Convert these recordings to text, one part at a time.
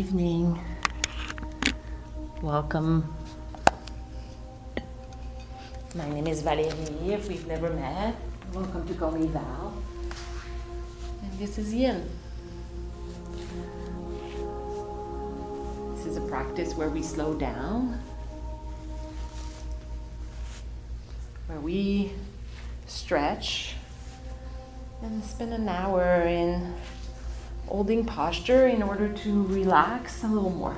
evening. Welcome. My name is Valérie, if we've never met. Welcome to Call Me Val. And this is Yin. This is a practice where we slow down, where we stretch and spend an hour in holding posture in order to relax a little more.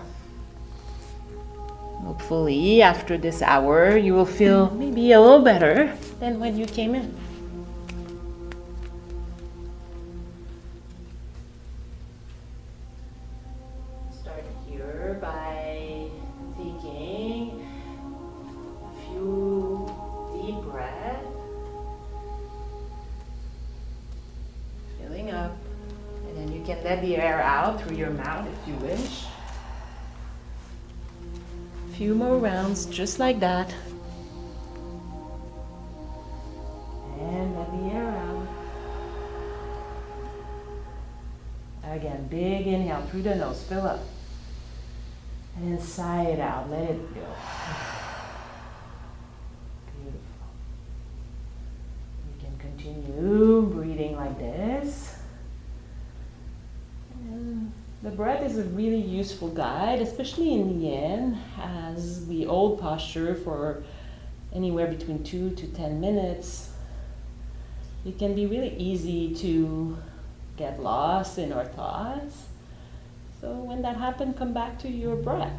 Hopefully, after this hour, you will feel maybe a little better than when you came in. Start here by taking a few deep breaths, filling up. And then you can let the air out through your mouth if you wish. A few more rounds just like that. And let the air out. Again, big inhale through the nose, fill up. And then sigh it out, let it go. Beautiful. You can continue breathing like this. The breath is a really useful guide, especially in Yin, as we hold posture for anywhere between 2 to 10 minutes. It can be really easy to get lost in our thoughts. So when that happens, come back to your breath.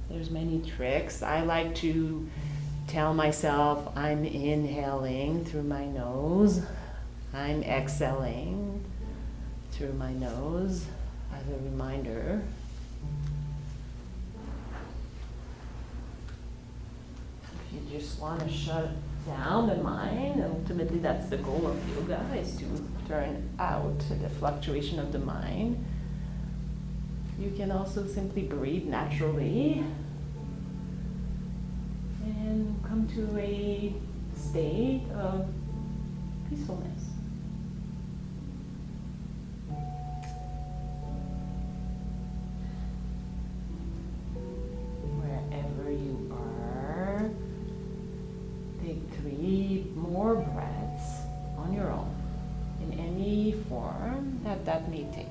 There's many tricks. I like to tell myself I'm inhaling through my nose, I'm exhaling through my nose as a reminder. If you just want to shut down the mind, ultimately that's the goal of yoga, is to turn out the fluctuation of the mind. You can also simply breathe naturally and come to a state of peacefulness. More breaths on your own in any form that may take.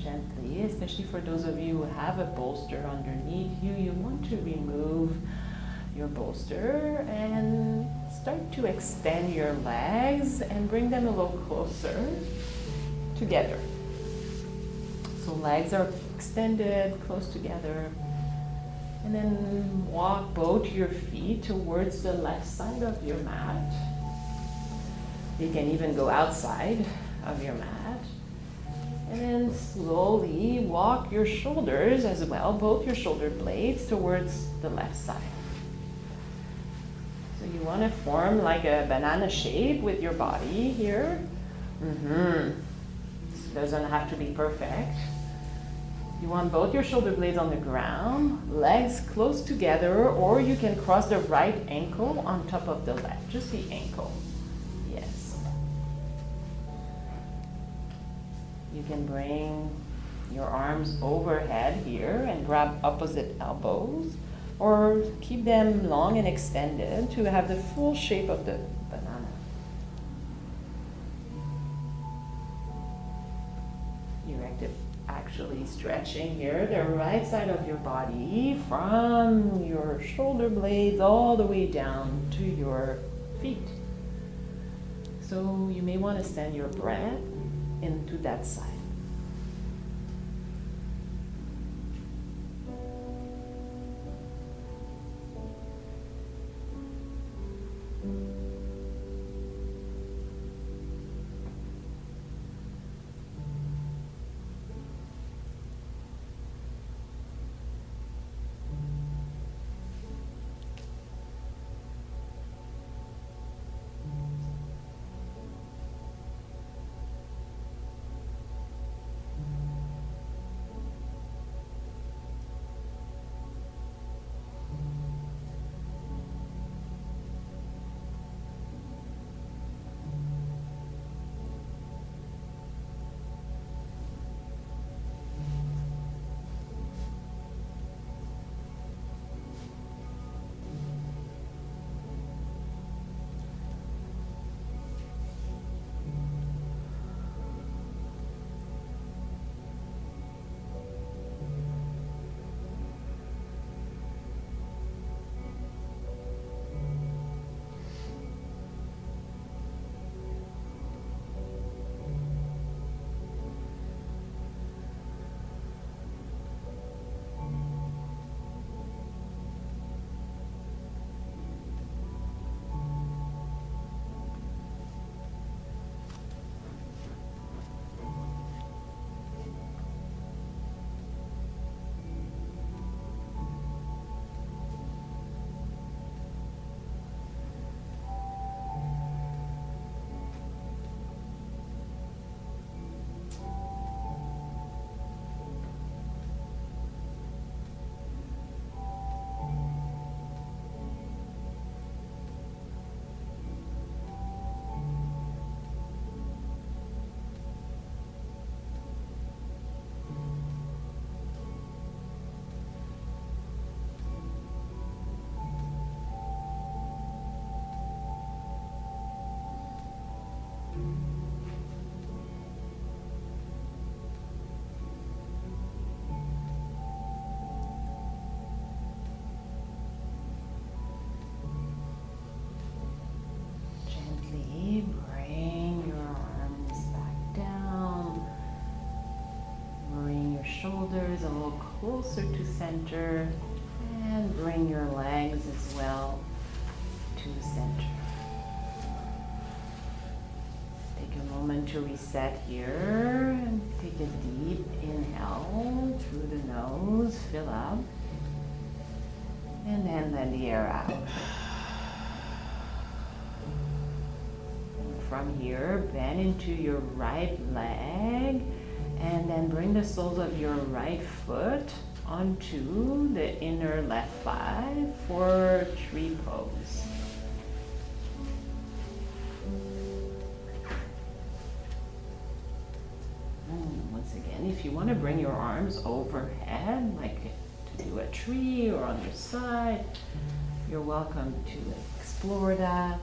Gently, especially for those of you who have a bolster underneath you, you want to remove your bolster and start to extend your legs and bring them a little closer together. So legs are extended, close together. And then walk both your feet towards the left side of your mat. You can even go outside of your mat. And then slowly walk your shoulders as well, both your shoulder blades towards the left side. So you want to form like a banana shape with your body here. This doesn't have to be perfect. You want both your shoulder blades on the ground, legs close together, or you can cross the right ankle on top of the left, just the ankle. Yes. You can bring your arms overhead here and grab opposite elbows, or keep them long and extended to have the full shape of the banana. You're actually stretching here the right side of your body from your shoulder blades all the way down to your feet. So you may want to send your breath into that side. shoulders a little closer to center, and bring your legs as well to center. Take a moment to reset here and take a deep inhale through the nose, fill up, and then let the air out. And from here, bend into your right leg and then bring the soles of your right foot onto the inner left thigh for tree pose. Once again, if you want to bring your arms overhead, like to do a tree or on your side, you're welcome to explore that.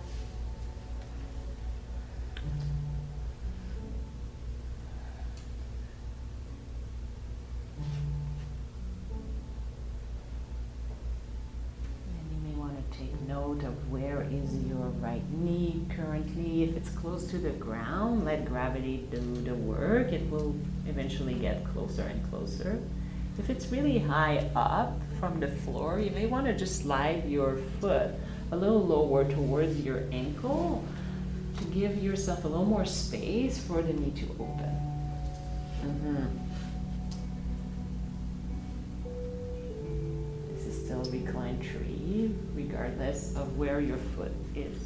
Note of where is your right knee currently. If it's close to the ground, let gravity do the work. It will eventually get closer and closer. If it's really high up from the floor, you may want to just slide your foot a little lower towards your ankle to give yourself a little more space for the knee to open. Still reclined tree, regardless of where your foot is.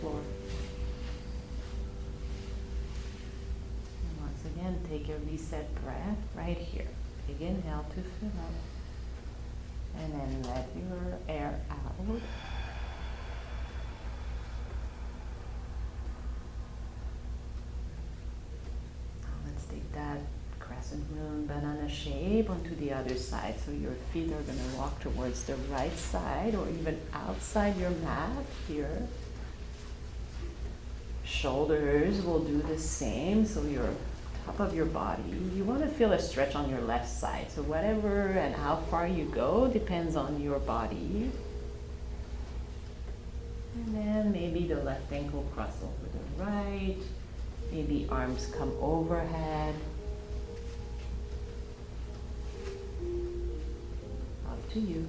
Floor. And once again, take a reset breath right here. Big inhale to fill up. And then let your air out. Let's take that crescent moon banana shape onto the other side. So your feet are going to walk towards the right side or even outside your mat here. Shoulders will do the same, so your top of your body, you want to feel a stretch on your left side. So whatever and how far you go depends on your body. And then maybe the left ankle cross over the right, maybe arms come overhead. Up to you.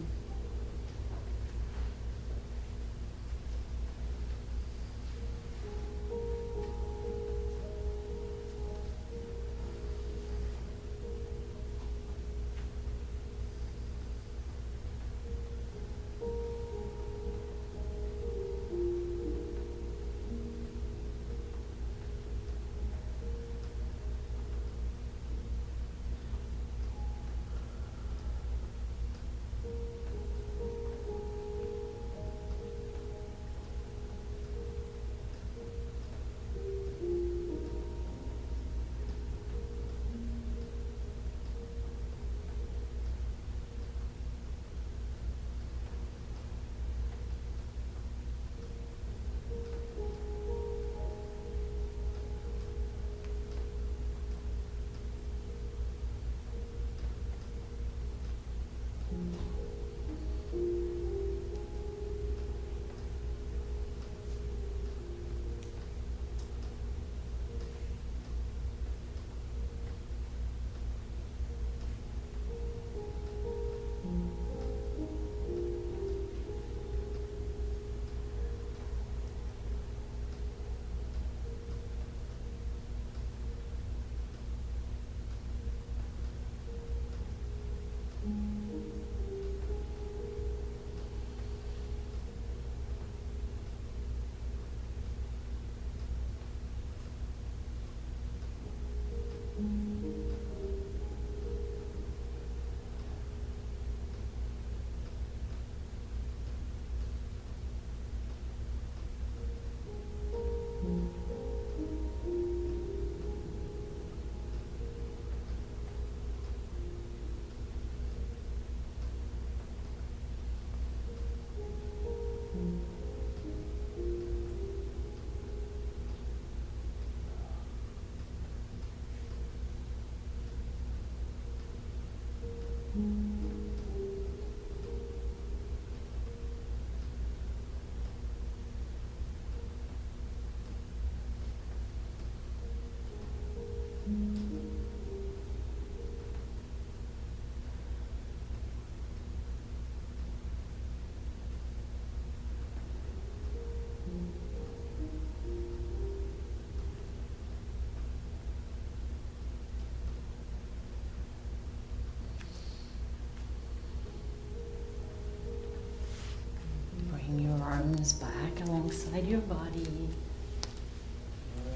arms back alongside your body.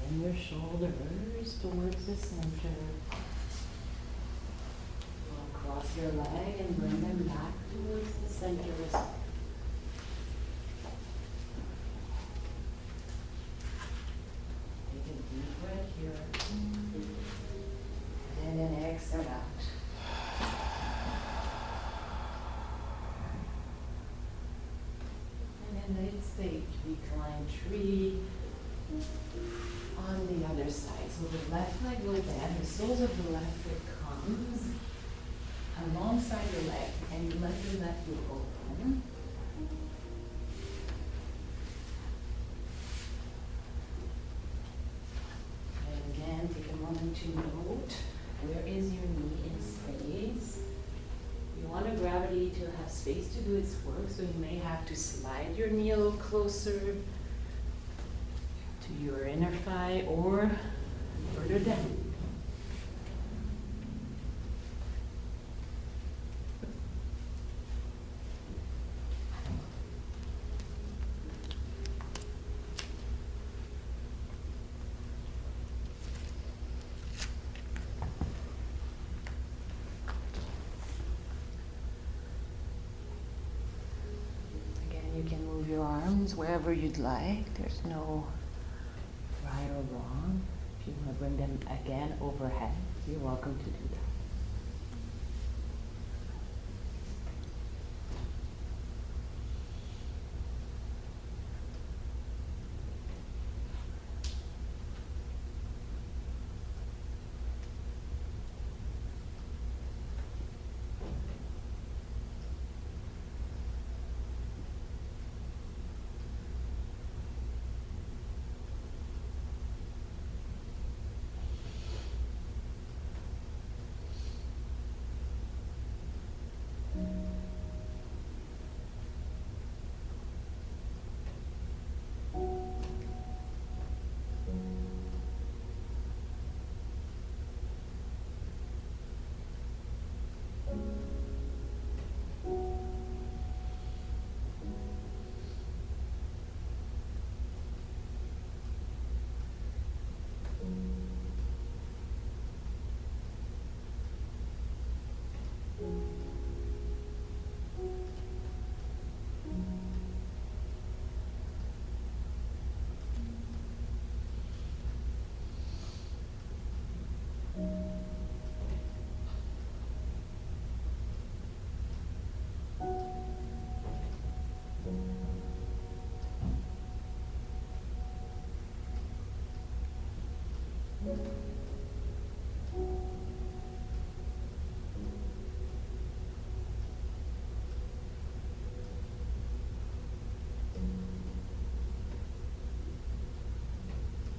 Bring your shoulders towards the center. Cross your leg and bring them back towards the center. Take a deep breath here. And then exhale out. And then let's take recline tree on the other side. So the left leg will bend, the soles of the left foot comes alongside your leg, and you let your left foot open. And again, take a moment to note, where is your knee in space? You want the gravity to have space to do its work, so you may have to slide your knee a little closer to your inner thigh or further down. You can move your arms wherever you'd like. There's no right or wrong. If you want to bring them again overhead, you're welcome to do that.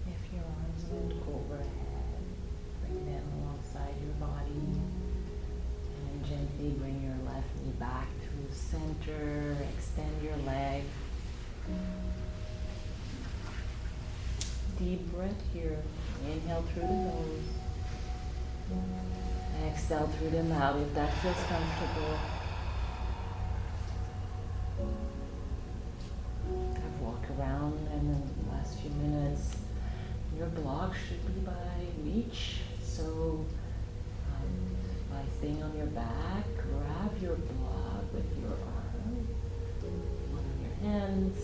If your arms went overhead, bring them alongside your body, and gently bring your left knee back to center. Extend your leg. Deep breath here. Inhale through the nose. Exhale through the mouth if that feels comfortable. I've walked around in the last few minutes. Your block should be by reach. So by staying on your back, grab your block with your arm, one on your hands.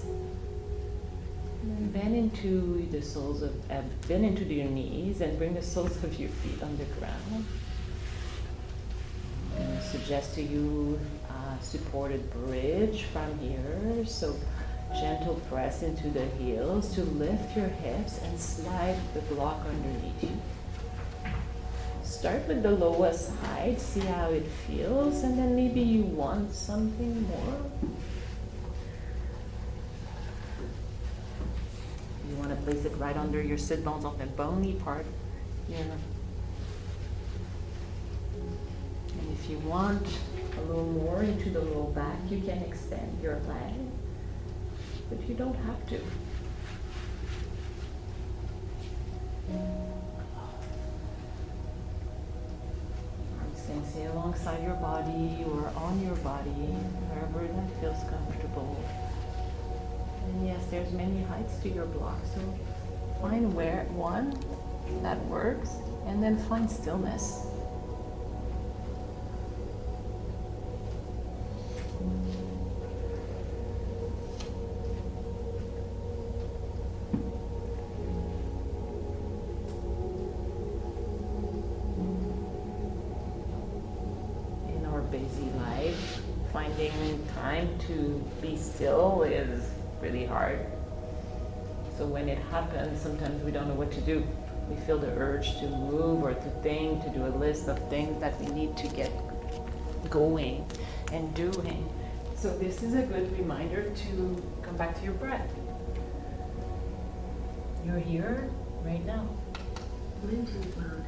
And then bend into the soles of, bend into your knees and bring the soles of your feet on the ground. I'm going to suggest to you a supported bridge from here. So gentle press into the heels to lift your hips and slide the block underneath you. Start with the lowest height, see how it feels, and then maybe you want something more. You want to place it right under your sit bones on the bony part here. And if you want a little more into the low back, you can extend your leg, but you don't have to. Arms can stay alongside your body or on your body, wherever that feels comfortable. And yes, there's many heights to your block, so find where one that works, and then find stillness. In our busy life, finding time to be still is really hard. So when it happens, sometimes we don't know what to do. We feel the urge to move or to think, to do a list of things that we need to get going and doing. So this is a good reminder to come back to your breath. You're here right now. Bluetooth mode.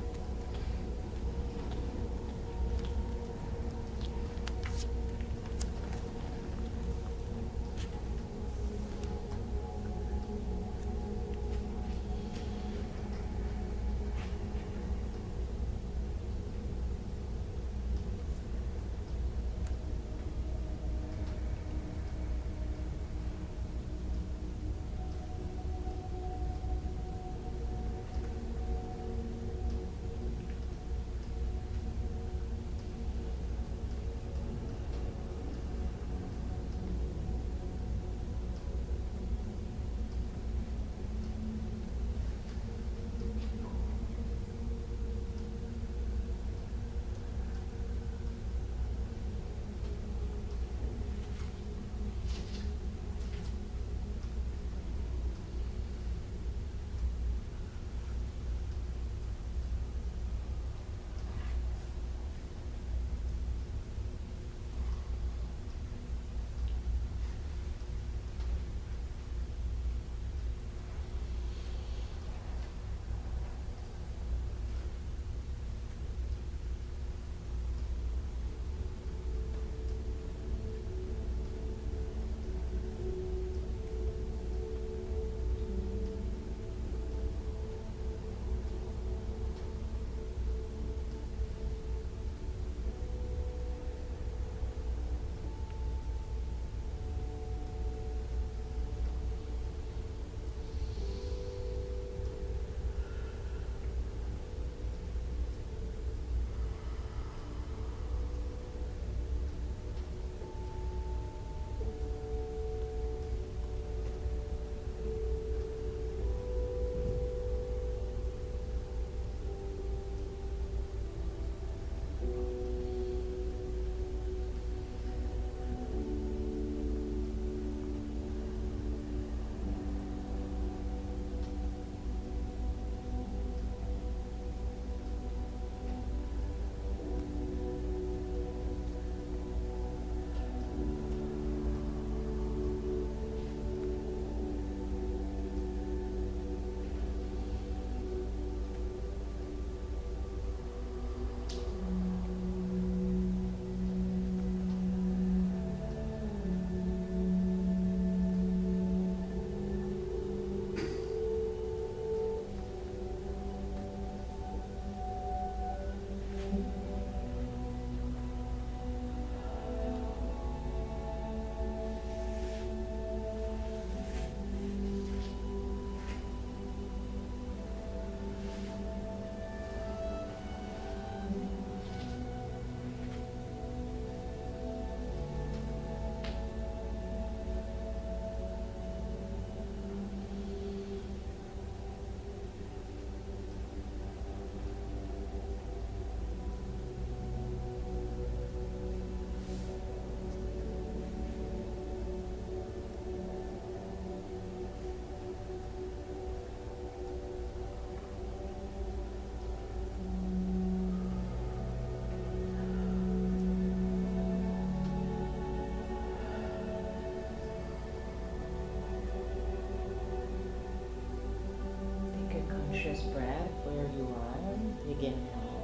Conscious breath where you are. Begin now.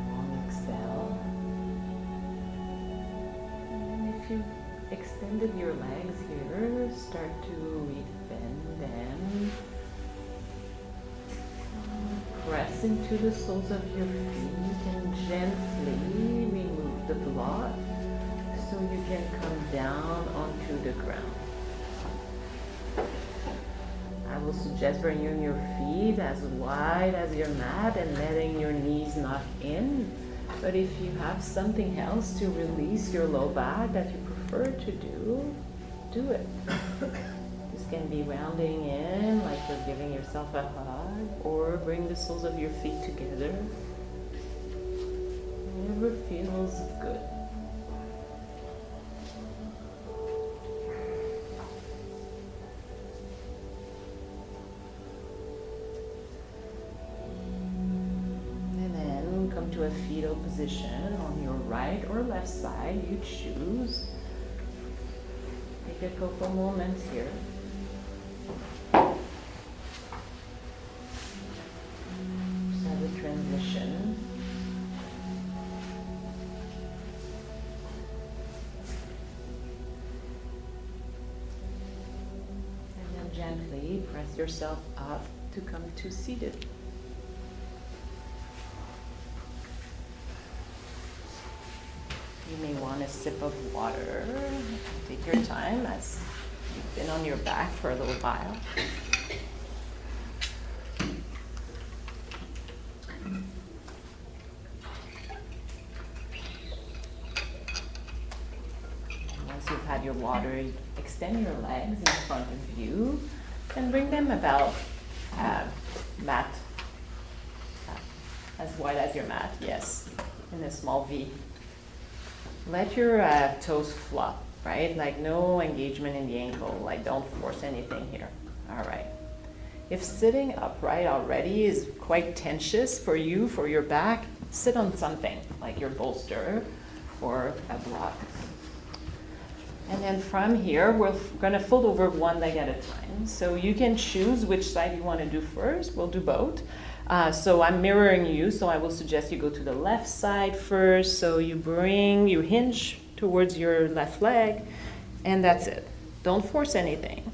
Long exhale. And if you extended your legs here, start to re-bend them. Press into the soles of your feet and gently remove the block so you can come down onto the ground. I will suggest bringing your feet as wide as your mat and letting your knees knock in. But if you have something else to release your low back that you prefer to do, do it. This can be rounding in, like you're giving yourself a hug, or bring the soles of your feet together. Whatever feels good. To a fetal position on your right or left side, you choose. Take a couple moments here. Just have a transition. And then gently press yourself up to come to seated. You may want a sip of water. Take your time as you've been on your back for a little while. Once you've had your water, extend your legs in front of you and bring them about mat, as wide as your mat, yes, in a small V. Let your toes flop, right? Like no engagement in the ankle, like don't force anything here. All right. If sitting upright already is quite tensious for you, for your back, sit on something like your bolster or a block. And then from here, we're gonna fold over one leg at a time. So you can choose which side you wanna do first. We'll do both. So I'm mirroring you, so I will suggest you go to the left side first. So you hinge towards your left leg, and that's it. Don't force anything.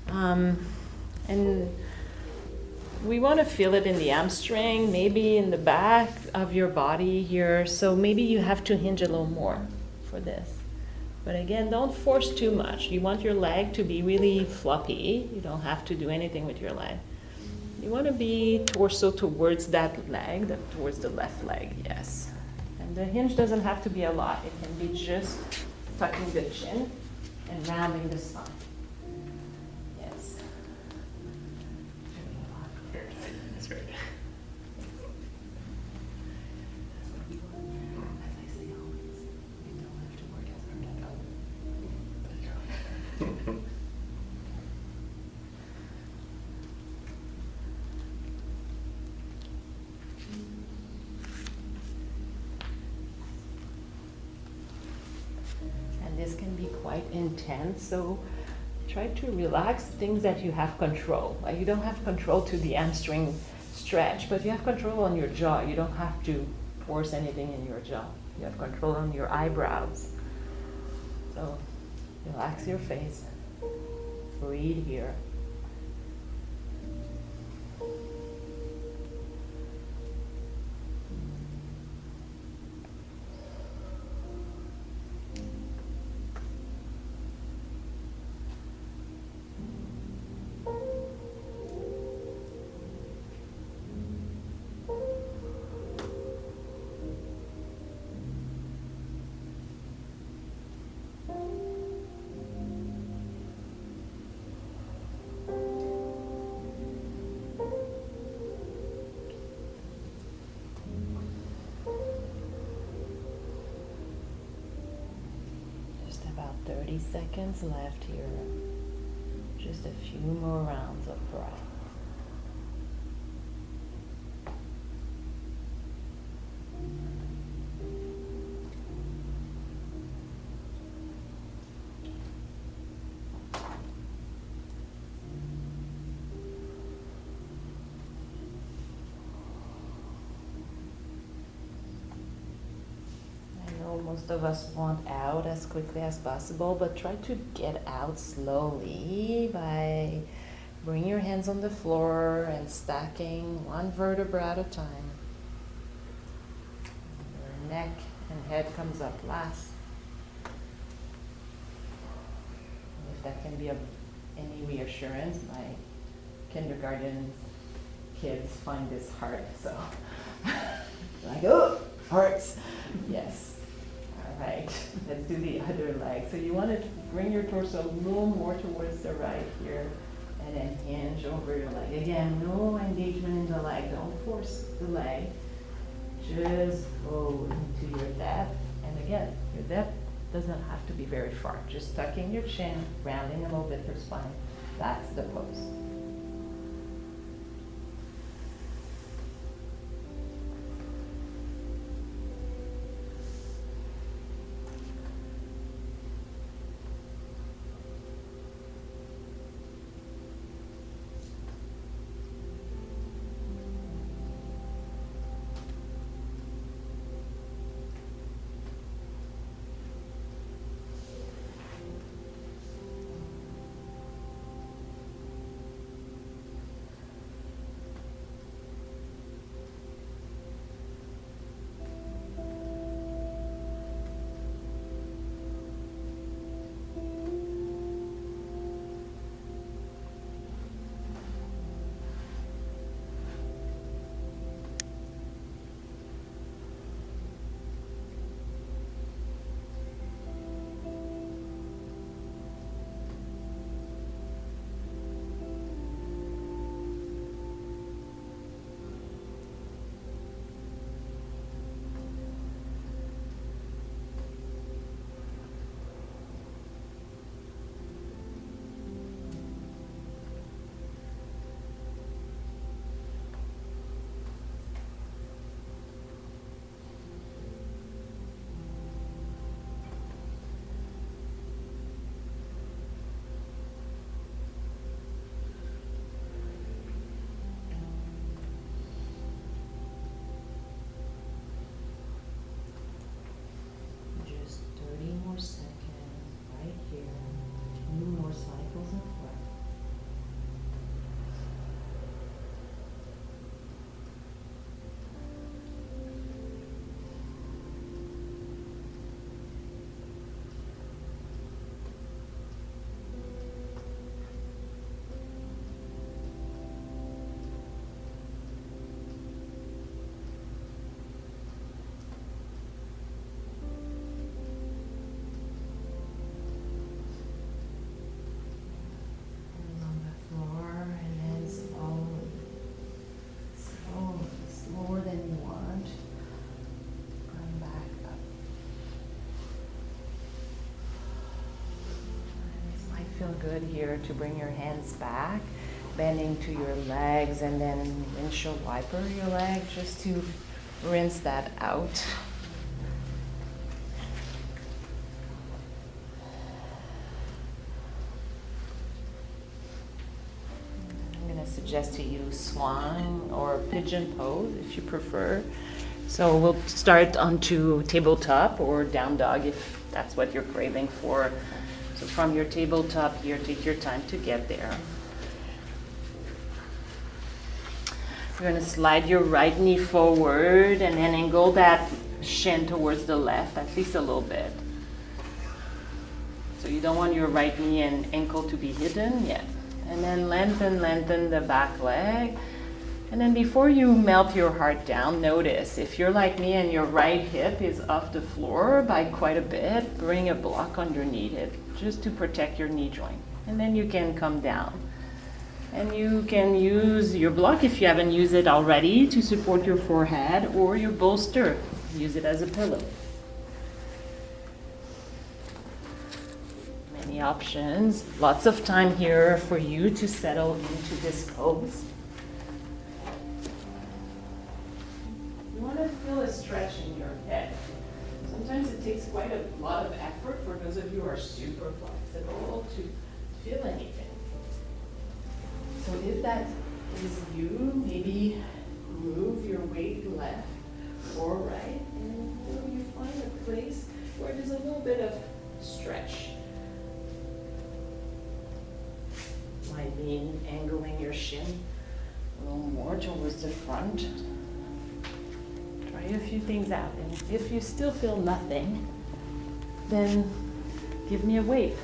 And we want to feel it in the hamstring, maybe in the back of your body here. So maybe you have to hinge a little more for this. But again, don't force too much. You want your leg to be really floppy. You don't have to do anything with your leg. You want to be torso towards that leg, towards the left leg, yes. And the hinge doesn't have to be a lot. It can be just tucking the chin and rounding the spine. Yes. That's right. As I say always, you don't have to work as hard at all. This can be quite intense, so try to relax things that you have control. Like you don't have control to the hamstring stretch, but you have control on your jaw. You don't have to force anything in your jaw. You have control on your eyebrows. So relax your face. Breathe here. About 30 seconds left here. Just a few more rounds of breath. Most of us want out as quickly as possible, but try to get out slowly by bringing your hands on the floor and stacking one vertebra at a time. Your neck and head comes up last. that can be of any reassurance, my kindergarten kids find this hard, so. Like, oh, hurts. Yes. All right, let's do the other leg. So you want to bring your torso a little more towards the right here, and then hinge over your leg. Again, no engagement in the leg. Don't force the leg. Just go into your depth. And again, your depth doesn't have to be very far. Just tucking your chin, rounding a little bit your spine. That's the pose. Just 30 more seconds right here. 2 more cycles of breath. Hands on the floor, and then slowly, slower than you want. Come back up. This might feel good here to bring your hands back, bending to your legs, and then windshield wiper your leg just to rinse that out. I'm going to suggest to use swan or pigeon pose if you prefer. So we'll start onto tabletop or down dog if that's what you're craving for. So from your tabletop here, take your time to get there. You're going to slide your right knee forward and then angle that shin towards the left, at least a little bit. So you don't want your right knee and ankle to be hidden yet. And then lengthen the back leg. And then before you melt your heart down, notice if you're like me and your right hip is off the floor by quite a bit, bring a block underneath it just to protect your knee joint. And then you can come down. And you can use your block if you haven't used it already to support your forehead, or your bolster. Use it as a pillow. Many options. Lots of time here for you to settle into this pose. You want to feel a stretch in your head. Sometimes it takes quite a lot of effort for those of you who are super flexible to feel anything. So if that is you, maybe move your weight left or right until you find a place where there's a little bit of stretch. Might mean angling your shin a little more towards the front. Try a few things out, and if you still feel nothing, then give me a wave.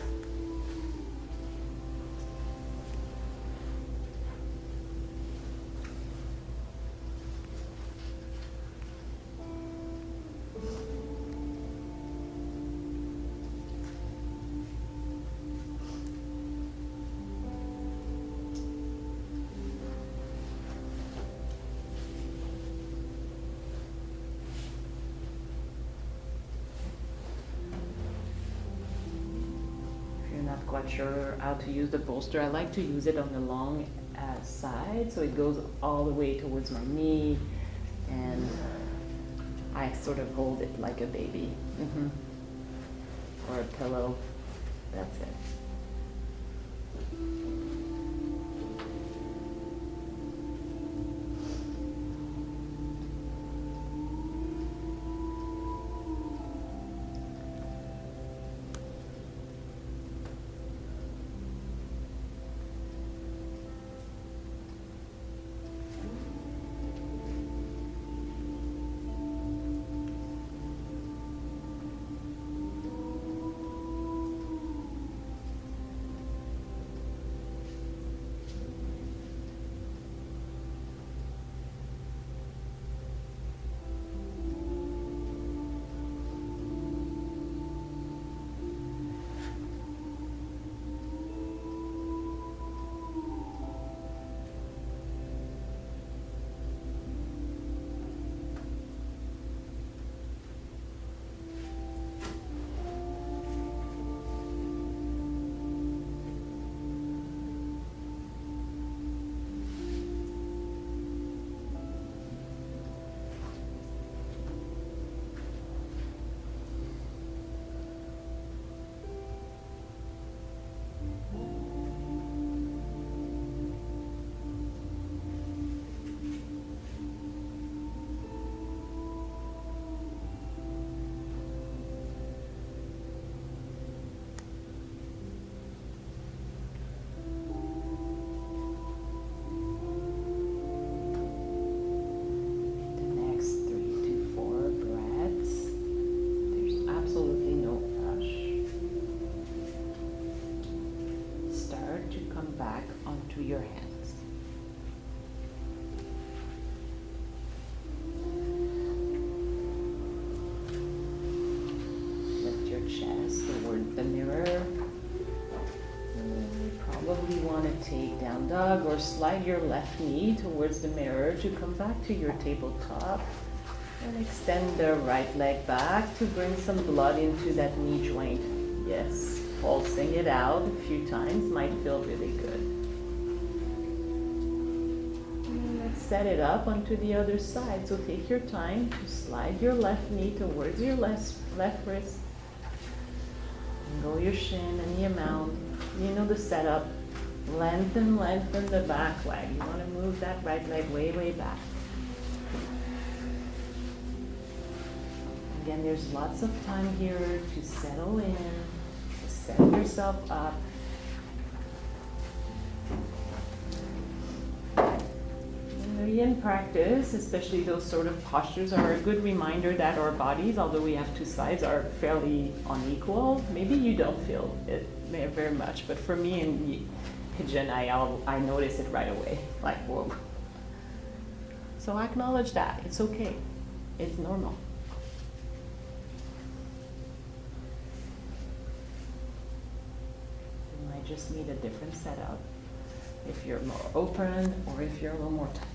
quite sure how to use the bolster, I like to use it on the long side, so it goes all the way towards my knee, and I sort of hold it like a baby, or a pillow. That's it. Your hands. Lift your chest toward the mirror. You probably want to take down dog or slide your left knee towards the mirror to come back to your tabletop, and extend the right leg back to bring some blood into that knee joint. Yes, pulsing it out a few times might feel really good. Set it up onto the other side. So take your time to slide your left knee towards your left wrist. And go your shin any amount. You know the setup. Lengthen the back leg. You want to move that right leg way, way back. Again, there's lots of time here to settle in, to set yourself up. In practice, especially those sort of postures, are a good reminder that our bodies, although we have two sides, are fairly unequal. Maybe you don't feel it very much, but for me in pigeon, I notice it right away, like whoa. So I acknowledge that. It's okay. It's normal. You might just need a different setup if you're more open or if you're a little more tight.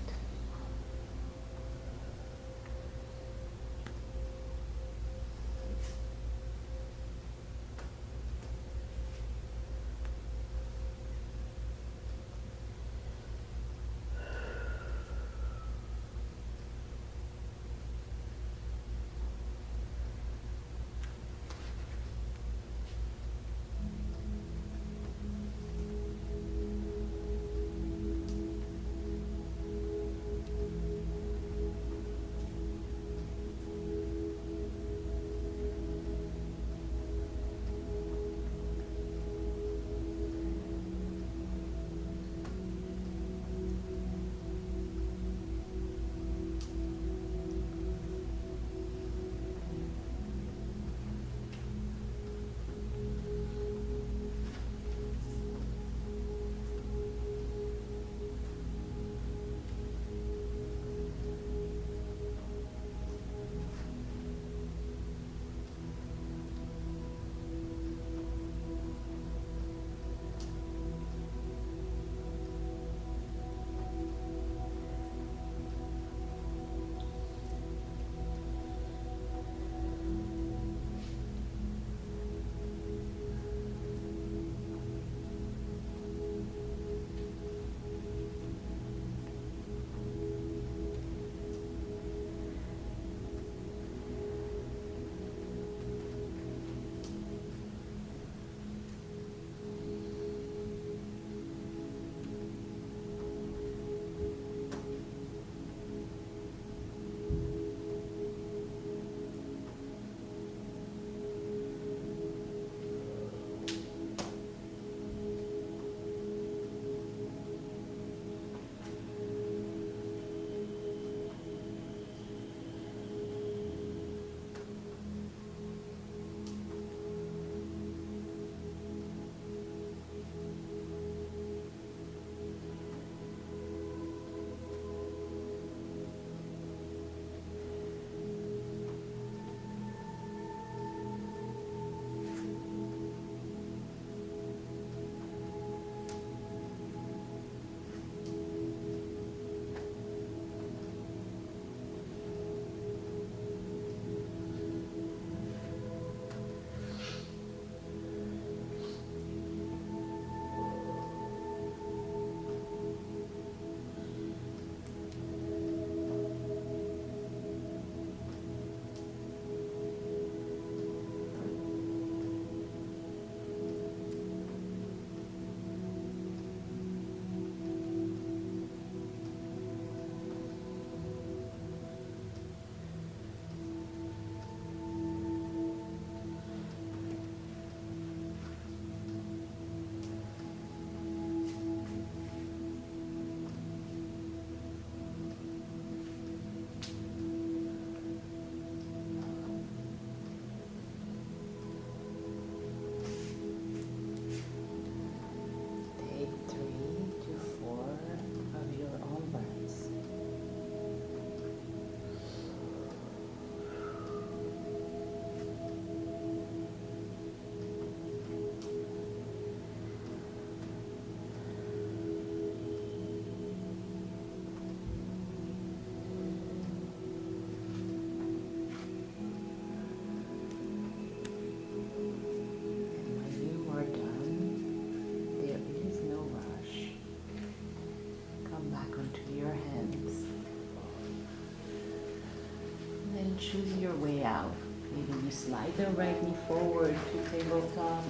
and choose your way out. Maybe you slide the right knee forward to tabletop.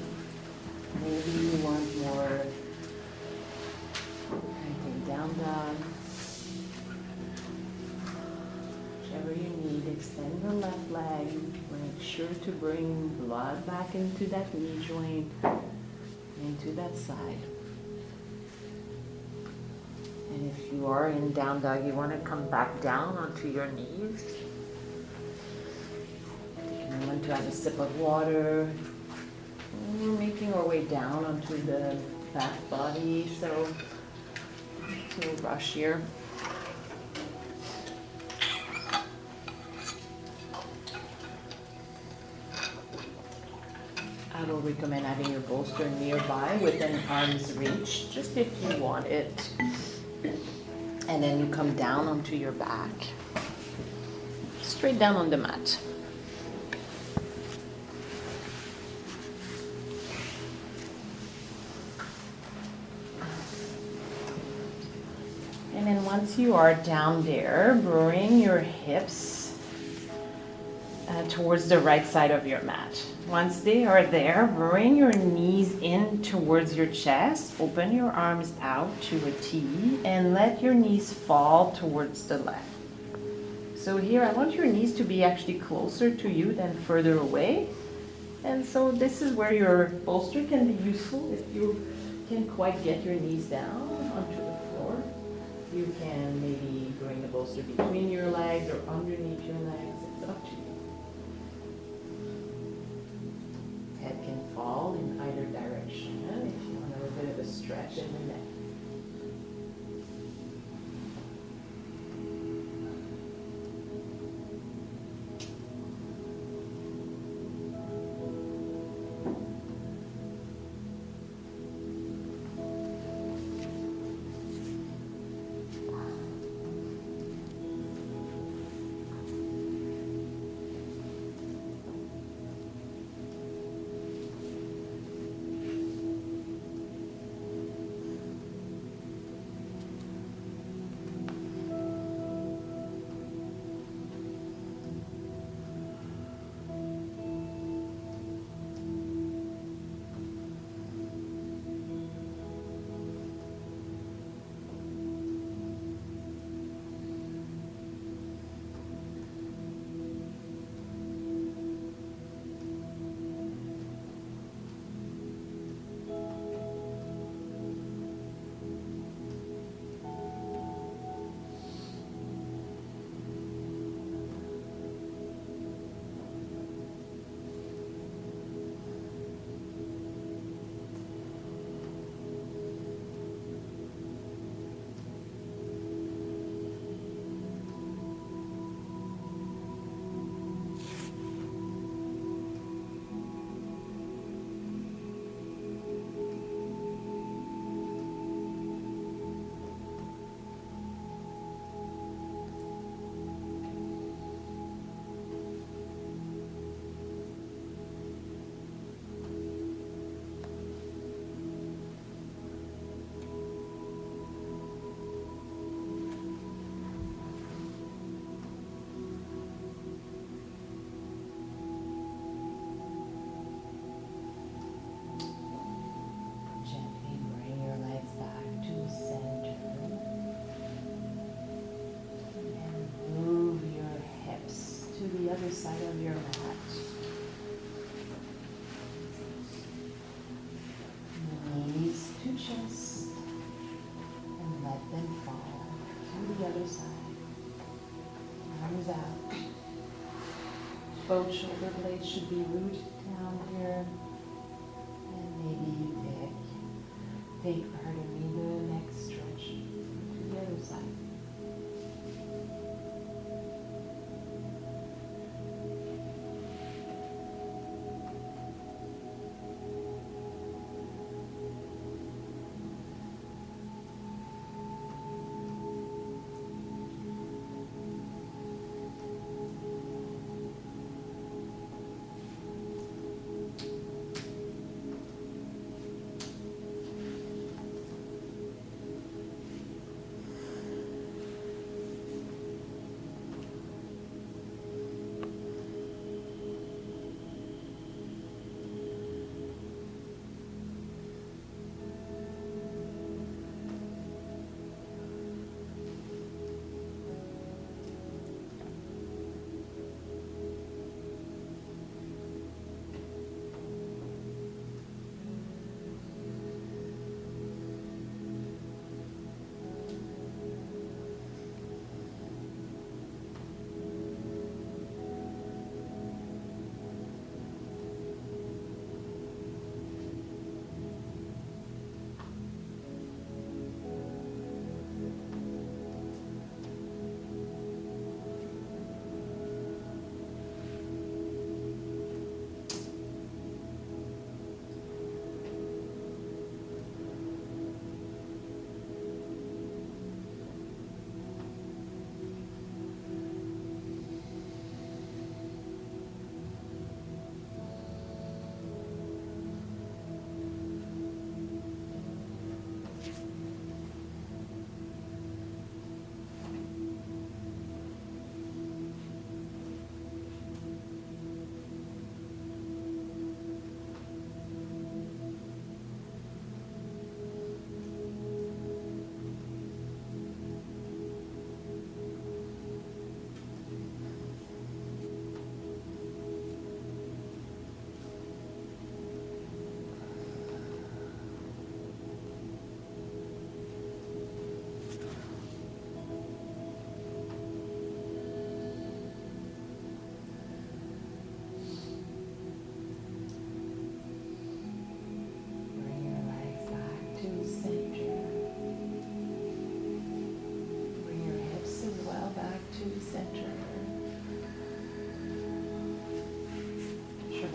Maybe you want more down dog. Whichever you need, extend the left leg. Make sure to bring blood back into that knee joint, into that side. And if you are in down dog, you want to come back down onto your knees. Take a moment to have a sip of water. And we're making our way down onto the back body, so no rush here. I will recommend having your bolster nearby within arm's reach, just if you want it. And then you come down onto your back. Straight down on the mat. And then once you are down there, bring your hips towards the right side of your mat. Once they are there, bring your knees in towards your chest. Open your arms out to a T and let your knees fall towards the left. So here I want your knees to be actually closer to you than further away. And so this is where your bolster can be useful if you can't quite get your knees down onto the floor. You can maybe bring the bolster between your legs or underneath your legs. It's up to you. Head can fall in either direction if you want a little bit of a stretch in the neck. Other side of your mat. Knees to chest and let them fall to the other side. Arms out. Both shoulder blades should be rooted down here. And maybe you take the next stretch to the other side.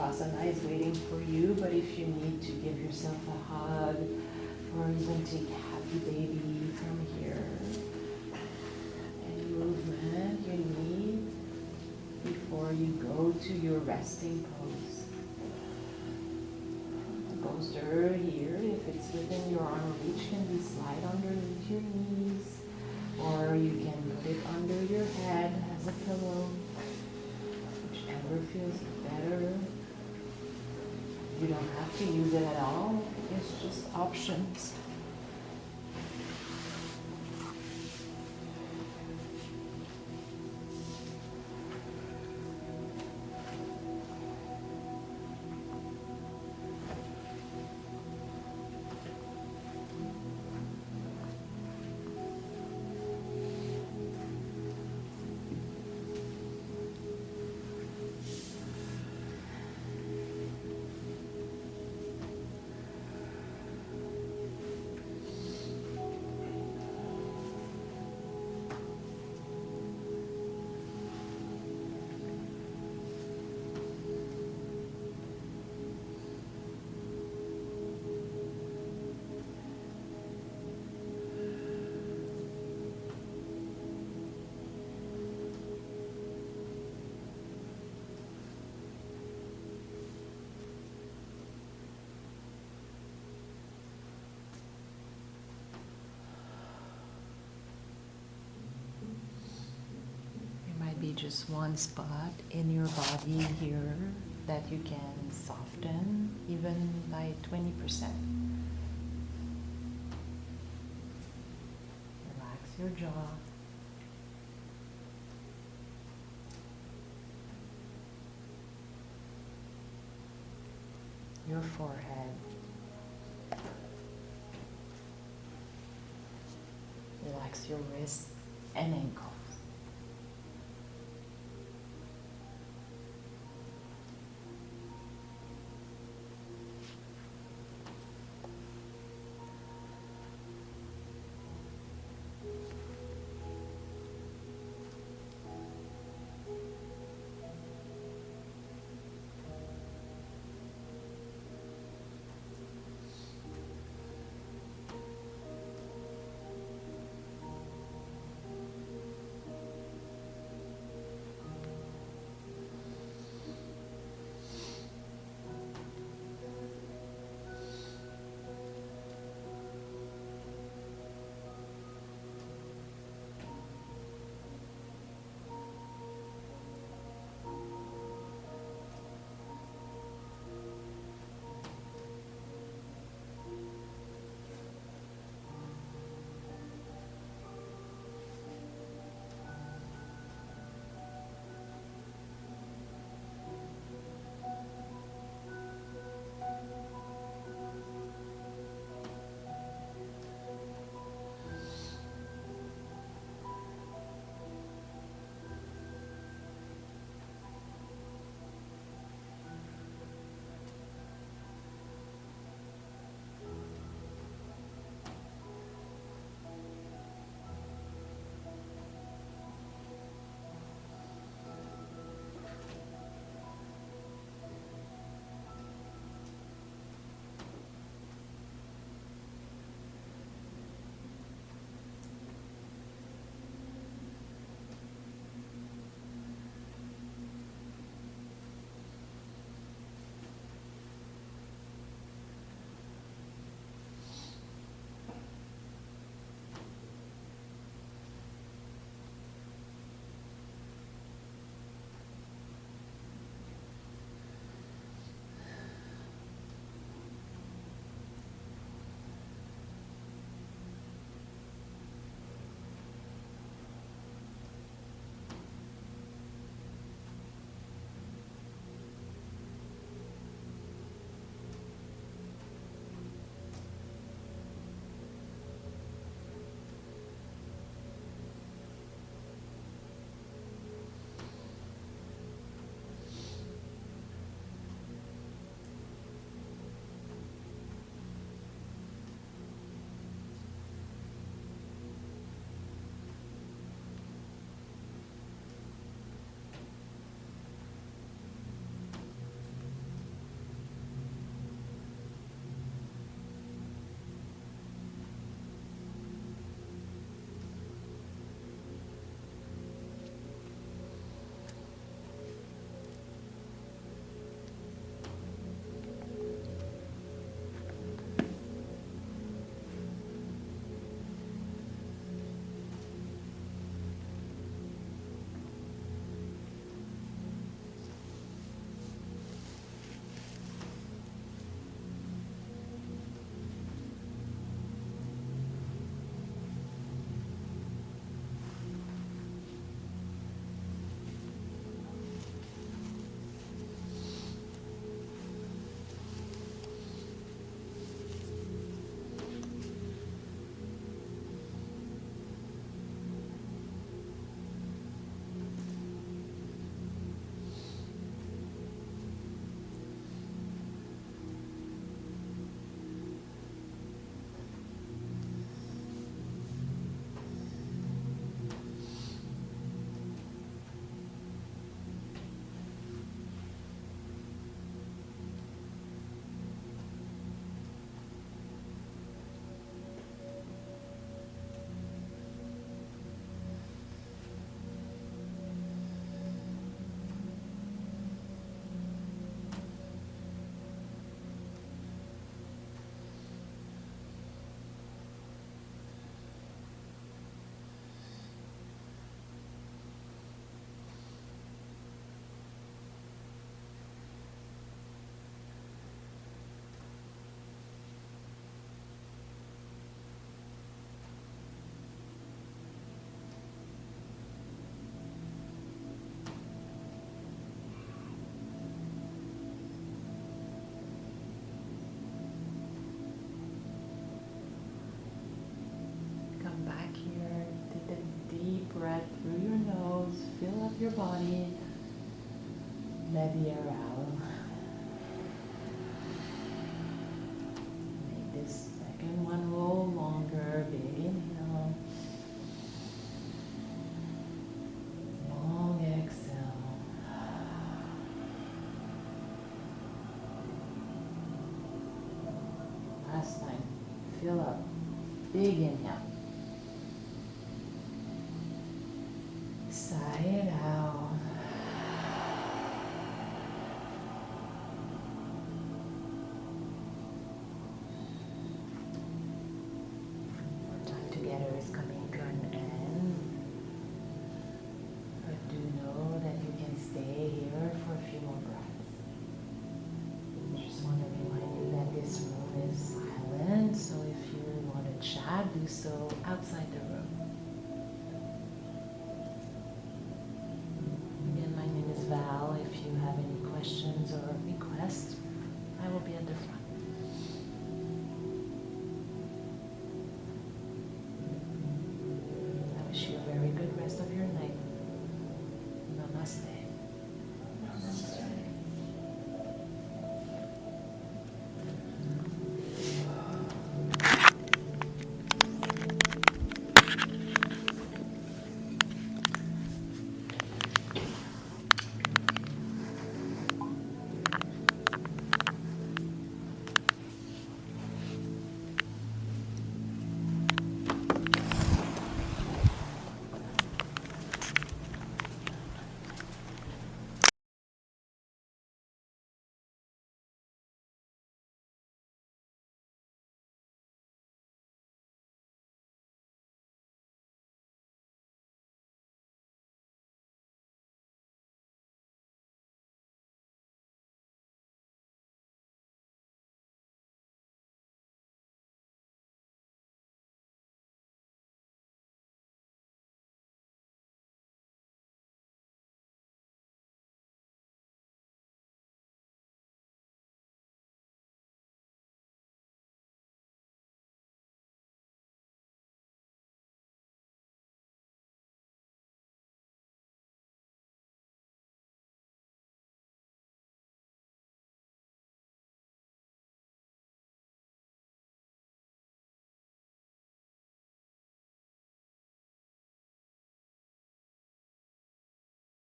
Shavasana is waiting for you, but if you need to give yourself a hug or even take happy baby from here, any movement you need before you go to your resting pose. The bolster here, if it's within your arm reach, can be slide underneath your knees, or you can put it under your head as a pillow, whichever feels better. You don't have to use it at all, it's just options. Be just one spot in your body here that you can soften even by 20%. Relax your jaw. Your forehead. Relax your wrists and ankles. your body. Let the air out. Make this second one a little longer. Big inhale. Long exhale. Last time. Fill up. Big inhale.